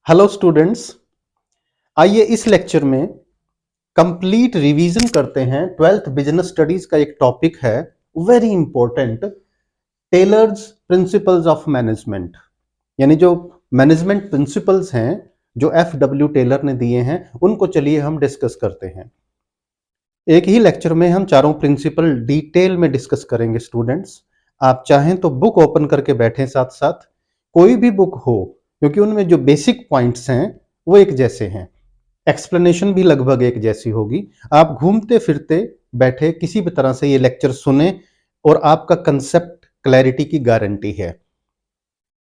Hello students. आइए इस lecture में कंप्लीट रिवीजन करते हैं। ट्वेल्थ बिजनेस स्टडीज का एक टॉपिक है very important, Taylor's principles of management. यानी जो मैनेजमेंट प्रिंसिपल्स हैं जो FW टेलर ने दिए हैं उनको चलिए हम डिस्कस करते हैं। एक ही लेक्चर में हम चारों प्रिंसिपल डिटेल में डिस्कस करेंगे स्टूडेंट्स। आप चाहें तो बुक ओपन करके बैठें, साथ साथ कोई भी बुक हो, क्योंकि उनमें जो बेसिक पॉइंट्स हैं वो एक जैसे हैं, एक्सप्लेनेशन भी लगभग एक जैसी होगी। आप घूमते फिरते बैठे किसी भी तरह से ये लेक्चर सुने और आपका कंसेप्ट क्लैरिटी की गारंटी है।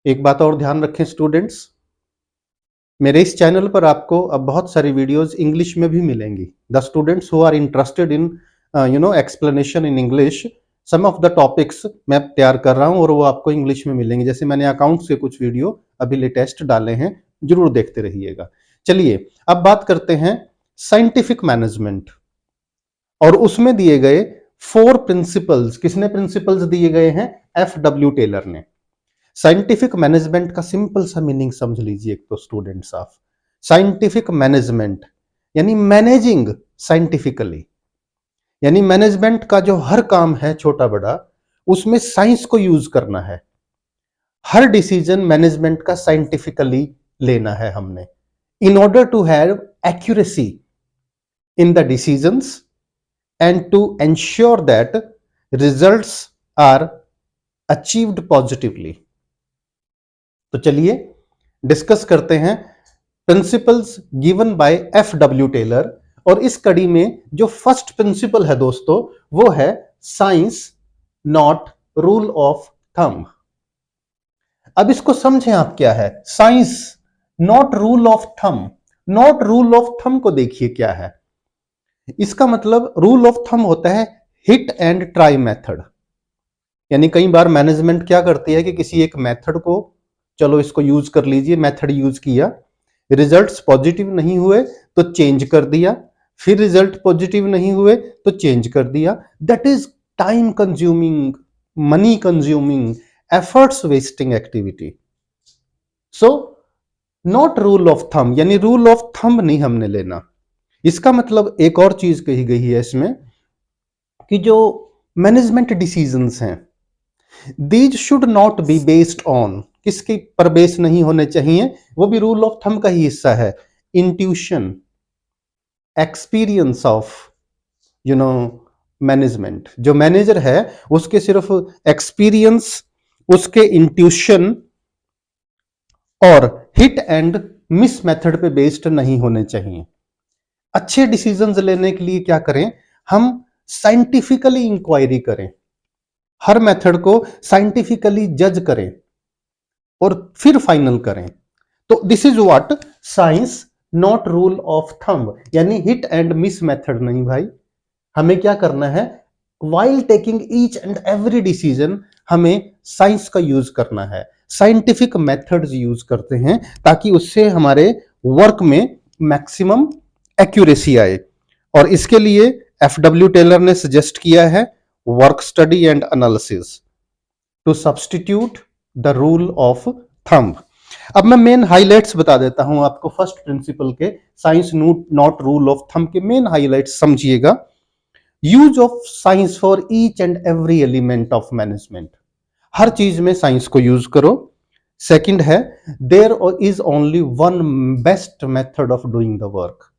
एक बात और ध्यान रखें स्टूडेंट्स, मेरे इस चैनल पर आपको अब बहुत सारी वीडियोस इंग्लिश में भी मिलेंगी। The students who are interested in explanation in English, some of the topics मैं तैयार कर रहा हूं और वो आपको इंग्लिश में मिलेंगे। जैसे मैंने अकाउंट्स के कुछ वीडियो अभी लेटेस्ट डाले हैं, जरूर देखते रहिएगा। चलिए अब बात करते हैं साइंटिफिक मैनेजमेंट, और उसमें दिए गए 4 प्रिंसिपल्स। किसने प्रिंसिपल्स दिए गए हैं? FW टेलर ने। साइंटिफिक मैनेजमेंट का सिंपल सा मीनिंग समझ लीजिए। एक तो स्टूडेंट्स ऑफ साइंटिफिक मैनेजमेंट यानी मैनेजिंग साइंटिफिकली, यानी मैनेजमेंट का जो हर काम है छोटा बड़ा, उसमें साइंस को यूज करना है। हर डिसीजन मैनेजमेंट का साइंटिफिकली लेना है हमने, in order to have accuracy in the decisions and to ensure that results are achieved positively। तो चलिए डिस्कस करते हैं principles given by FW Taylor. और इस कड़ी में जो फर्स्ट प्रिंसिपल है दोस्तों, वो है science not rule of thumb. अब इसको समझें आप, क्या है science not rule of thumb. Not rule of thumb को देखिए क्या है। इसका मतलब रूल ऑफ थंब होता है हिट एंड ट्राई मेथड। यानी कई बार मैनेजमेंट क्या करती है कि किसी एक मेथड को, चलो इसको यूज कर लीजिए, मेथड यूज किया, रिजल्ट्स पॉजिटिव नहीं हुए तो चेंज कर दिया, फिर रिजल्ट पॉजिटिव नहीं हुए तो चेंज कर दिया। That is time consuming, money consuming, efforts wasting activity. So not rule of thumb, यानी रूल ऑफ थंब नहीं हमने लेना। इसका मतलब एक और चीज कही गई है इसमें कि जो मैनेजमेंट डिसीजंस हैं, these should not be based on, किसके पर बेस नहीं होने चाहिए, वो भी रूल ऑफ थंब का ही हिस्सा है, इंट्यूशन, एक्सपीरियंस ऑफ मैनेजमेंट। जो मैनेजर है उसके सिर्फ एक्सपीरियंस, उसके इंट्यूशन और हिट एंड मिस मेथड पे बेस्ड नहीं होने चाहिए। अच्छे डिसीजंस लेने के लिए क्या करें हम? साइंटिफिकली इंक्वायरी करें, हर मेथड को साइंटिफिकली जज करें और फिर फाइनल करें। तो this is what science not rule of thumb, यानी हिट एंड मिस मेथड नहीं भाई। हमें क्या करना है? While taking each and every decision हमें साइंस का यूज करना है, साइंटिफिक मेथड्स यूज करते हैं ताकि उससे हमारे वर्क में मैक्सिमम एक्यूरेसी आए। और इसके लिए FW टेलर ने सजेस्ट किया है work study and analysis to substitute the rule of thumb. अब मैं मेन हाइलाइट्स बता देता हूं आपको फर्स्ट प्रिंसिपल के, science not rule of thumb के मेन हाइलाइट्स समझिएगा। Use of science for each and every element of management, हर चीज में साइंस को यूज करो। सेकंड है there is only one best method of doing the work,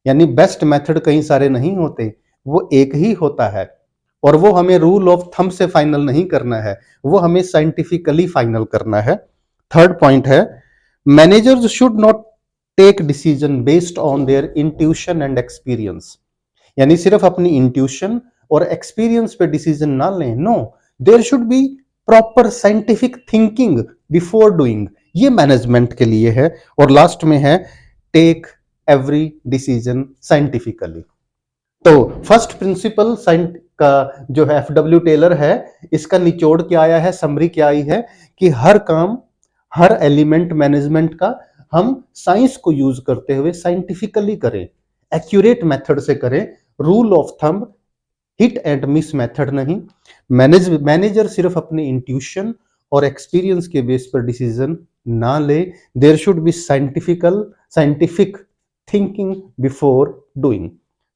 यानी बेस्ट मेथड कई सारे नहीं होते, वो एक ही होता है और वो हमें रूल ऑफ थंब से फाइनल नहीं करना है, वो हमें साइंटिफिकली फाइनल करना है। थर्ड पॉइंट है managers should not take decision based on their intuition and experience, यानी सिर्फ अपनी इंट्यूशन और एक्सपीरियंस पे डिसीजन ना लें। No, there should be proper scientific thinking before doing, ये मैनेजमेंट के लिए है। और लास्ट में है टेक एवरी डिसीजन साइंटिफिकली। तो फर्स्ट प्रिंसिपल का जो है FW टेलर है, इसका निचोड़ क्या आया है, समरी क्या आई है कि हर काम, हर एलिमेंट मैनेजमेंट का हम साइंस को यूज करते हुए साइंटिफिकली करें, एक्यूरेट मेथड से करें, rule of thumb hit and miss method नहीं। मैनेजर सिर्फ अपने इंट्यूशन और एक्सपीरियंस के बेस पर डिसीजन ना ले, there should be scientific thinking before doing.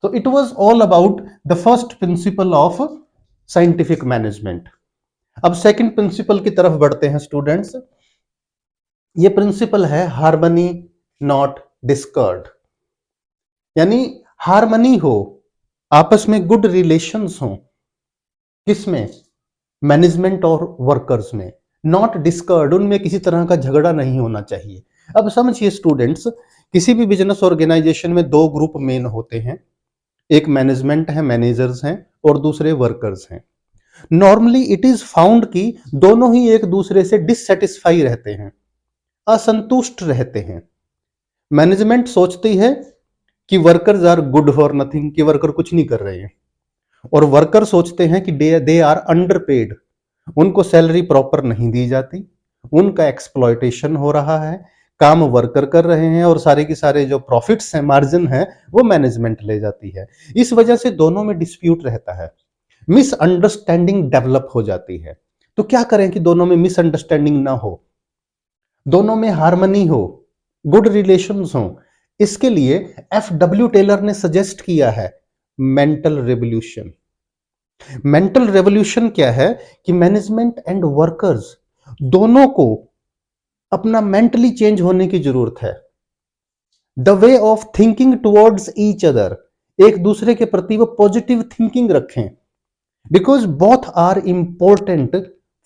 तो it was all about the first principle of scientific management. अब सेकंड प्रिंसिपल की तरफ बढ़ते हैं स्टूडेंट्स। ये प्रिंसिपल है हार्मनी नॉट डिस्कॉर्ड, यानी हार्मनी हो, आपस में गुड रिलेशंस हो, किसमें, मैनेजमेंट और वर्कर्स में, नॉट डिस्कर्ड, उनमें किसी तरह का झगड़ा नहीं होना चाहिए। अब समझिए स्टूडेंट्स, किसी भी बिजनेस ऑर्गेनाइजेशन में दो ग्रुप मेन होते हैं, एक मैनेजमेंट है, मैनेजर्स हैं, और दूसरे वर्कर्स हैं। नॉर्मली इट इज फाउंड कि दोनों ही एक दूसरे से डिससेटिस्फाई रहते हैं, असंतुष्ट रहते हैं। मैनेजमेंट सोचती है कि workers are good for nothing, कि वर्कर कुछ नहीं कर रहे हैं, और वर्कर सोचते हैं कि दे आर अंडरपेड, उनको सैलरी प्रॉपर नहीं दी जाती, उनका एक्सप्लॉयटेशन हो रहा है, काम वर्कर कर रहे हैं, और सारे के सारे जो प्रॉफिट्स हैं, मार्जिन है, वो मैनेजमेंट ले जाती है। इस वजह से दोनों में डिस्प्यूट रहता है, मिसअंडरस्टैंडिंग डेवलप हो जाती है। तो क्या करें कि दोनों में मिसअंडरस्टैंडिंग ना हो, दोनों में हार्मनी हो, गुड रिलेशंस हो। इसके लिए F.W. टेलर ने सजेस्ट किया है मेंटल रेवोल्यूशन। मेंटल रेवोल्यूशन क्या है कि मैनेजमेंट एंड वर्कर्स दोनों को अपना मेंटली चेंज होने की जरूरत है। The way of thinking towards each other, एक दूसरे के प्रति वो पॉजिटिव थिंकिंग रखें, because both are important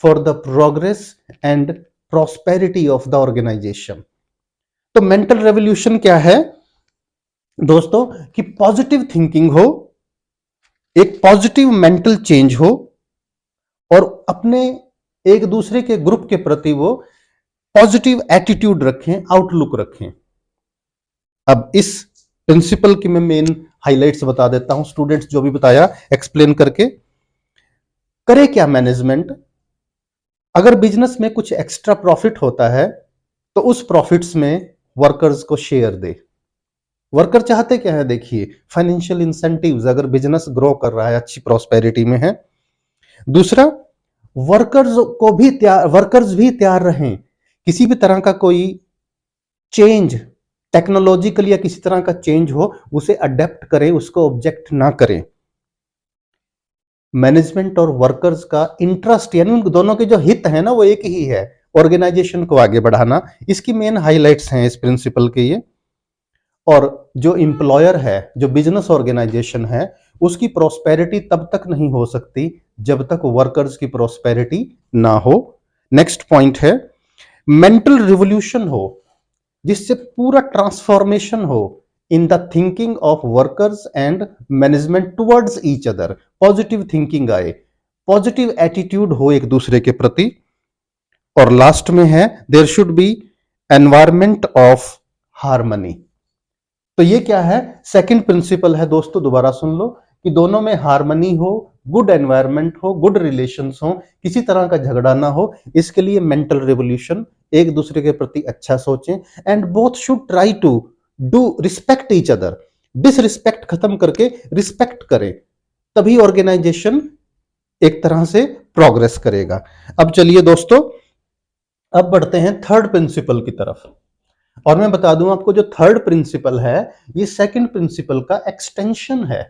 for the progress and prosperity of the organisation. तो मेंटल रेवोल्यूशन क्या है दोस्तों, कि पॉजिटिव थिंकिंग हो, एक पॉजिटिव मेंटल चेंज हो, और अपने एक दूसरे के ग्रुप के प्रति वो पॉजिटिव एटीट्यूड रखें, आउटलुक रखें। अब इस प्रिंसिपल की मैं मेन हाइलाइट्स बता देता हूं स्टूडेंट्स, जो भी बताया एक्सप्लेन करके। करे क्या मैनेजमेंट, अगर बिजनेस में कुछ एक्स्ट्रा प्रॉफिट होता है तो उस प्रॉफिट्स में वर्कर्स को शेयर दे। वर्कर चाहते क्या है, देखिए फाइनेंशियल इंसेंटिव्स, अगर बिजनेस ग्रो कर रहा है, अच्छी प्रॉस्पेरिटी में है। दूसरा, वर्कर्स भी तैयार रहें, किसी भी तरह का कोई चेंज टेक्नोलॉजिकल या किसी तरह का चेंज हो, उसे अडेप्ट करें, उसको ऑब्जेक्ट ना करें। मैनेजमेंट और वर्कर्स का इंटरेस्ट, यानी उन दोनों के जो हित है ना, वो एक ही है, ऑर्गेनाइजेशन को आगे बढ़ाना। इसकी मेन हाइलाइट्स हैं इस प्रिंसिपल के ये। और जो इंप्लॉयर है, जो बिजनेस ऑर्गेनाइजेशन है, उसकी प्रोस्पेरिटी तब तक नहीं हो सकती जब तक वर्कर्स की प्रोस्पेरिटी ना हो। नेक्स्ट पॉइंट है मेंटल रिवोल्यूशन हो, जिससे पूरा ट्रांसफॉर्मेशन हो in the thinking of workers and management towards each other. Positive thinking आए, पॉजिटिव एटीट्यूड हो एक दूसरे के प्रति। और लास्ट में है there should be environment of harmony. तो ये क्या है, सेकंड प्रिंसिपल है दोस्तों, दोबारा सुन लो, कि दोनों में हार्मनी हो, गुड एनवायरनमेंट हो, गुड रिलेशंस हो, किसी तरह का झगड़ा ना हो। इसके लिए मेंटल रेवोल्यूशन, एक दूसरे के प्रति अच्छा सोचें, and both should try to do respect each other. Disrespect खत्म करके रिस्पेक्ट करें, तभी ऑर्गेनाइजेशन एक तरह से प्रोग्रेस करेगा। अब चलिए दोस्तों, अब बढ़ते हैं थर्ड प्रिंसिपल की तरफ। और मैं बता दूं आपको, जो थर्ड प्रिंसिपल है, ये सेकंड प्रिंसिपल का एक्सटेंशन है,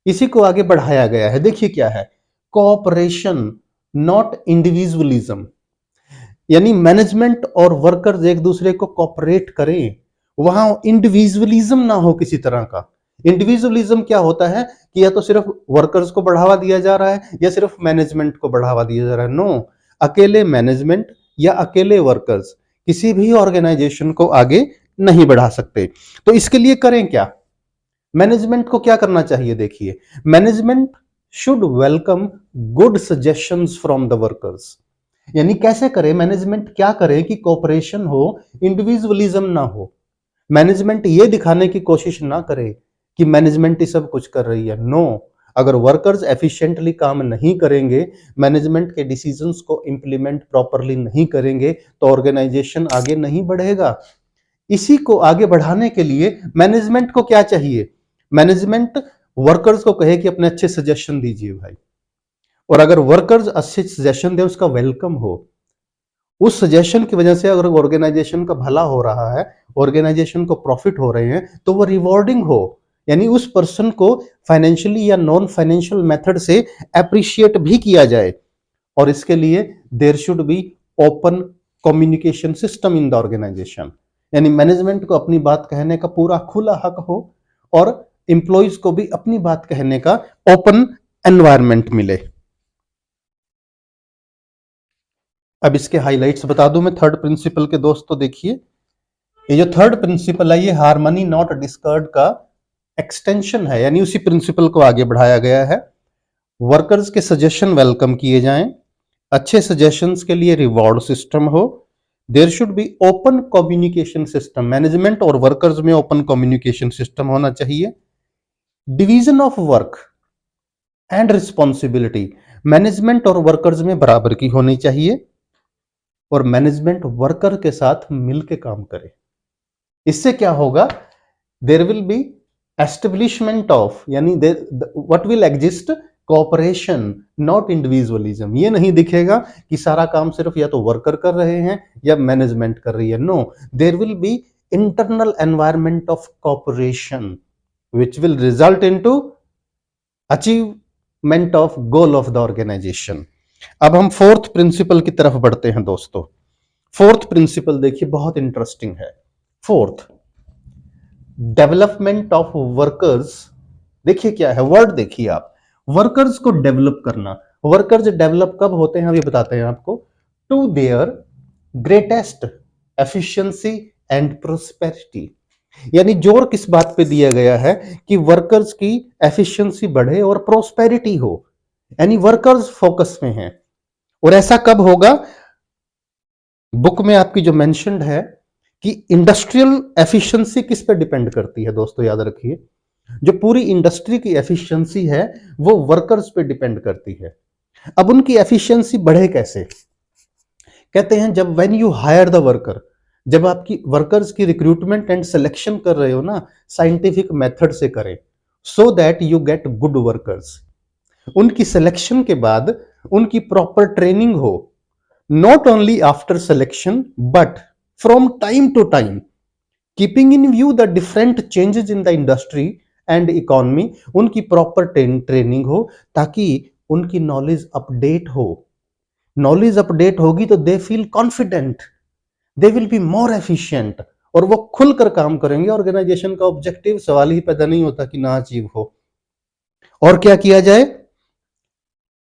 इसी को आगे बढ़ाया गया है। देखिए क्या है, कोऑपरेशन नॉट इंडिविजुअलिज्म, यानी मैनेजमेंट और वर्कर्स एक दूसरे को कोऑपरेट करें, वहां इंडिविजुअलिज्म ना हो किसी तरह का। इंडिविजुअलिज्म क्या होता है कि या तो सिर्फ वर्कर्स को बढ़ावा दिया जा रहा है या सिर्फ मैनेजमेंट को बढ़ावा दिया जा रहा है। नो, अकेले मैनेजमेंट या अकेले वर्कर्स किसी भी ऑर्गेनाइजेशन को आगे नहीं बढ़ा सकते। तो इसके लिए करें क्या, मैनेजमेंट को क्या करना चाहिए, देखिए management should welcome good suggestions from the workers. यानी कैसे करें मैनेजमेंट, क्या करे कि कोऑपरेशन हो, इंडिविजुअलिज्म ना हो। मैनेजमेंट ये दिखाने की कोशिश ना करे कि मैनेजमेंट ही सब कुछ कर रही है। नो, अगर वर्कर्स एफिशिएंटली काम नहीं करेंगे, मैनेजमेंट के डिसीजंस को इंप्लीमेंट प्रॉपरली नहीं करेंगे, तो ऑर्गेनाइजेशन आगे नहीं बढ़ेगा। इसी को आगे बढ़ाने के लिए मैनेजमेंट को क्या चाहिए, मैनेजमेंट वर्कर्स को कहे कि अपने अच्छे सजेशन दीजिए भाई, और अगर वर्कर्स अच्छे सजेशन दे, उसका वेलकम हो, उस सजेशन की वजह से अगर ऑर्गेनाइजेशन का भला हो रहा है, ऑर्गेनाइजेशन को प्रॉफिट हो रहे हैं, तो वो रिवॉर्डिंग हो, यानी उस पर्सन को फाइनेंशियली या नॉन फाइनेंशियल मेथड से अप्रिशिएट भी किया जाए। और इसके लिए there should be open communication system in the organisation, यानी मैनेजमेंट को अपनी बात कहने का पूरा खुला हक हो और एम्प्लॉइज को भी अपनी बात कहने का ओपन एनवायरनमेंट मिले। अब इसके हाइलाइट्स बता दूं मैं थर्ड प्रिंसिपल के दोस्तों। देखिए, ये जो थर्ड प्रिंसिपल है ये हार्मनी नॉट डिस्कर्ड का एक्सटेंशन है, यानी उसी प्रिंसिपल को आगे बढ़ाया गया है। वर्कर्स के सजेशन वेलकम किए जाएं, अच्छे सजेशंस के लिए रिवॉर्ड सिस्टम हो, there should be open communication system, management और वर्कर्स में ओपन कम्युनिकेशन सिस्टम होना चाहिए। Division of work and responsibility management और वर्कर्स में बराबर की होनी चाहिए, और मैनेजमेंट वर्कर के साथ मिलकर काम करे। इससे क्या होगा, there will be establishment of, यानी what will exist, cooperation not individualism. ये नहीं दिखेगा कि सारा काम सिर्फ या तो वर्कर कर रहे हैं या मैनेजमेंट कर रही है। No, there will be internal environment of cooperation which will result into achievement of goal of the organization। अब हम फोर्थ प्रिंसिपल की तरफ बढ़ते हैं दोस्तों। फोर्थ प्रिंसिपल देखिए बहुत इंटरेस्टिंग है। Fourth, development of workers. देखिए क्या है वर्ड, देखिए आप, वर्कर्स को डेवलप करना। वर्कर्स डेवलप कब होते हैं अभी बताते हैं आपको। To their greatest efficiency and prosperity, यानी जोर किस बात पे दिया गया है कि वर्कर्स की एफिशिएंसी बढ़े और प्रोस्पेरिटी हो, यानी वर्कर्स फोकस में हैं। और ऐसा कब होगा, बुक में आपकी जो मेंशन्ड है कि इंडस्ट्रियल एफिशिएंसी किस पे डिपेंड करती है दोस्तों, याद रखिए, जो पूरी इंडस्ट्री की एफिशिएंसी है वो वर्कर्स पे डिपेंड करती है। अब उनकी एफिशिएंसी बढ़े कैसे, कहते हैं जब when you hire the worker, जब आपकी वर्कर्स की रिक्रूटमेंट एंड सिलेक्शन कर रहे हो ना, साइंटिफिक मेथड से करें, so that you get good workers. उनकी सिलेक्शन के बाद उनकी प्रॉपर ट्रेनिंग हो, not only after selection but from time to time, keeping in view the different changes in the industry and economy. उनकी proper training हो ताकि उनकी knowledge update हो। नॉलेज अपडेट होगी तो they feel confident, they will be more efficient, और वो खुलकर काम करेंगे। ऑर्गेनाइजेशन का ऑब्जेक्टिव सवाल ही पैदा नहीं होता कि ना अचीव हो। और क्या किया जाए,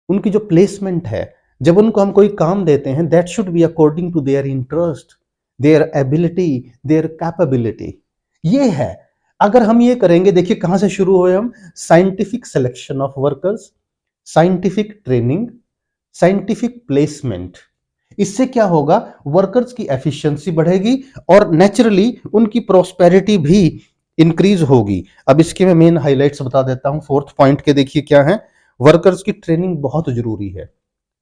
उनकी जो प्लेसमेंट है, जब उनको हम कोई काम देते हैं, that should be according to their interest, their ability, their capability. ये है, अगर हम ये करेंगे, देखिए कहां से शुरू हुए हम, scientific selection of workers, scientific training, scientific placement. इससे क्या होगा, वर्कर्स की एफिशिएंसी बढ़ेगी और नेचुरली उनकी प्रोस्पेरिटी भी इंक्रीज होगी। अब इसके मैं मेन हाइलाइट्स बता देता हूं फोर्थ पॉइंट के। देखिए क्या है, वर्कर्स की ट्रेनिंग बहुत जरूरी है,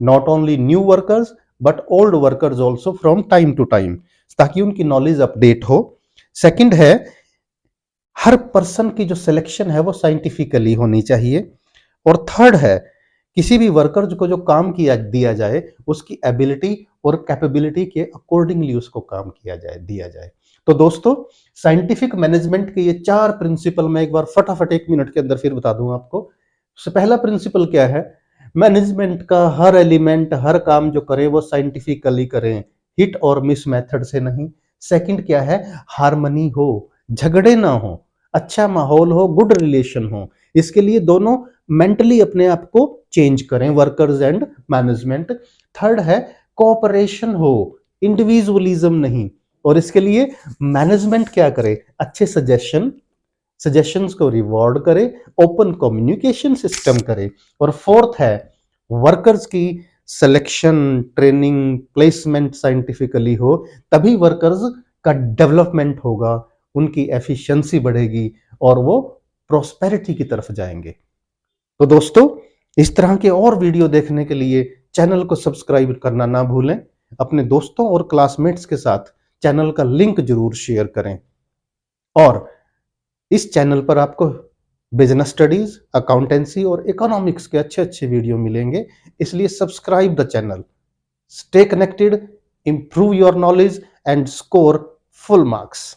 not only new workers but old workers also from time to time, ताकि उनकी नॉलेज अपडेट हो। सेकंड है, हर पर्सन की जो सिलेक्शन है वो साइंटिफिकली होनी चाहिए। और थर्ड है, किसी भी वर्कर को जो काम किया दिया जाए उसकी एबिलिटी और कैपेबिलिटी के अकॉर्डिंगली उसको काम किया जाए, दिया जाए। तो दोस्तों, साइंटिफिक मैनेजमेंट के ये चार प्रिंसिपल मैं एक बार फटाफट 1 मिनट के अंदर फिर बता दूं आपको। सबसे पहला प्रिंसिपल क्या है, मैनेजमेंट का हर एलिमेंट, हर काम जो करे वो साइंटिफिकली करें, हिट और मिस मेथड से नहीं। सेकंड क्या है, हार्मनी हो, झगड़े ना हो, अच्छा माहौल हो, गुड रिलेशन हो। इसके लिए दोनों मेंटली अपने आप को चेंज करें, वर्कर्स एंड मैनेजमेंट। थर्ड है, कोऑपरेशन हो, इंडिविजुअलिज्म नहीं। और इसके लिए मैनेजमेंट क्या करे, अच्छे सजेशंस को रिवॉर्ड करे, ओपन कम्युनिकेशन सिस्टम करे। और फोर्थ है, वर्कर्स की सिलेक्शन, ट्रेनिंग, प्लेसमेंट साइंटिफिकली हो, तभी वर्कर्स का डेवलपमेंट होगा, उनकी एफिशिएंसी बढ़ेगी और वो प्रोस्पेरिटी की तरफ जाएंगे। तो दोस्तों, इस तरह के और वीडियो देखने के लिए चैनल को सब्सक्राइब करना ना भूलें। अपने दोस्तों और क्लासमेट्स के साथ चैनल का लिंक जरूर शेयर करें। और इस चैनल पर आपको बिजनेस स्टडीज, अकाउंटेंसी और इकोनॉमिक्स के अच्छे अच्छे वीडियो मिलेंगे, इसलिए subscribe the channel, stay connected, improve your knowledge and score full marks.